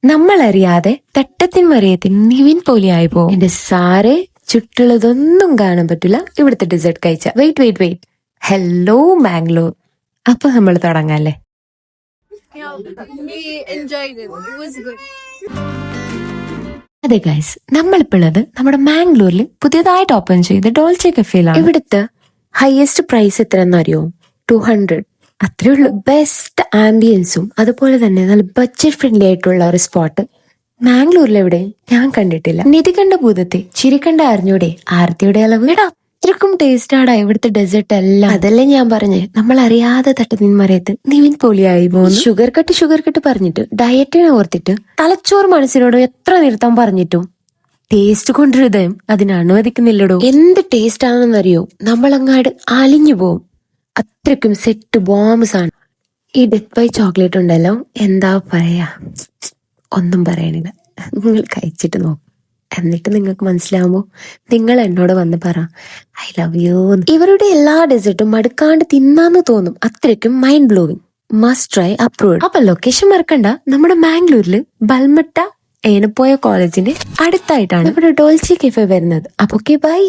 നമ്മളറിയാതെ തട്ടത്തിൻ മറിയത്തിൻ നിവിൻ പോലെയായി പോകും. എന്റെ സാറെ ചുറ്റുള്ളതൊന്നും കാണാൻ പറ്റില്ല ഇവിടുത്തെ ഡെസേർട്ട് കഴിച്ച. Wait hello Mangalore. അപ്പൊ നമ്മൾ തുടങ്ങാല്ലേ? അതെ ഗൈസ്, നമ്മളിപ്പോഴത് നമ്മുടെ മാംഗ്ലൂരിൽ പുതിയതായിട്ട് ഓപ്പൺ ചെയ്ത ഡോൾച്ചെ കഫേയിലാണ്. ഇവിടുത്തെ ഹയസ്റ്റ് പ്രൈസ് എത്രയെന്ന് അറിയോ? 200. അത്രേ ഉള്ളൂ. ബെസ്റ്റ് ആംബിയൻസും അതുപോലെ തന്നെ നല്ല ബഡ്ജറ്റ് ഫ്രണ്ട്ലി ആയിട്ടുള്ള ഒരു സ്പോട്ട് മാംഗ്ലൂരിൽ എവിടെ ഞാൻ കണ്ടിട്ടില്ല. നിധി കണ്ട ഭൂതത്തെ ചിരിക്കണ്ട അറിഞ്ഞൂടെ ആർത്തിയുടെ അളവ്. എടാ അത്രക്കും ടേസ്റ്റ് ആടാ ഇവിടുത്തെ ഡെസേർട്ട് എല്ലാം. അതല്ലേ ഞാൻ പറഞ്ഞേ, നമ്മൾ അറിയാതെ തട്ടുനിൻ മറയത്ത് നിവിൻ പോലെയായി പോകുന്നു. ഷുഗർ കട്ട് പറഞ്ഞിട്ട് ഡയറ്റിനെ ഓർത്തിട്ട് തലച്ചോറ് മനസ്സിനോട് എത്ര നിർത്താൻ പറഞ്ഞിട്ടും ടേസ്റ്റ് കൊണ്ട് ഹൃദയം അതിന് അനുവദിക്കുന്നില്ലടോ. എന്ത് ടേസ്റ്റ് ആണെന്നറിയോ, നമ്മളങ്ങാട് അലിഞ്ഞു പോവും. അത്രയ്ക്കും സെറ്റ് ബോംബ്സ് ആണ്. ഈ ഡെത്ത് ബൈ ചോക്ലേറ്റ് ഉണ്ടല്ലോ, എന്താ പറയാ, ഒന്നും പറയണില്ല. നിങ്ങൾ കഴിച്ചിട്ട് നോക്കും, എന്നിട്ട് നിങ്ങൾക്ക് മനസ്സിലാവുമ്പോ നിങ്ങൾ എന്നോട് വന്ന് പറ ഐ ലവ് യു. ഇവരുടെ എല്ലാ ഡെസേർട്ടും മടുക്കാണ്ട് തിന്നാന്ന് തോന്നും. അത്രയ്ക്കും mind blowing. Must try, approved. അപ്പൊ ലൊക്കേഷൻ മറക്കണ്ട, നമ്മുടെ മാംഗ്ലൂരില് ബൽമട്ട ഏനപ്പോയ കോളേജിന്റെ അടുത്തായിട്ടാണ് ഇവിടെ ഡോൾച്ചെ കഫേ വരുന്നത്. അപ്പൊ ഓക്കെ, ബൈ.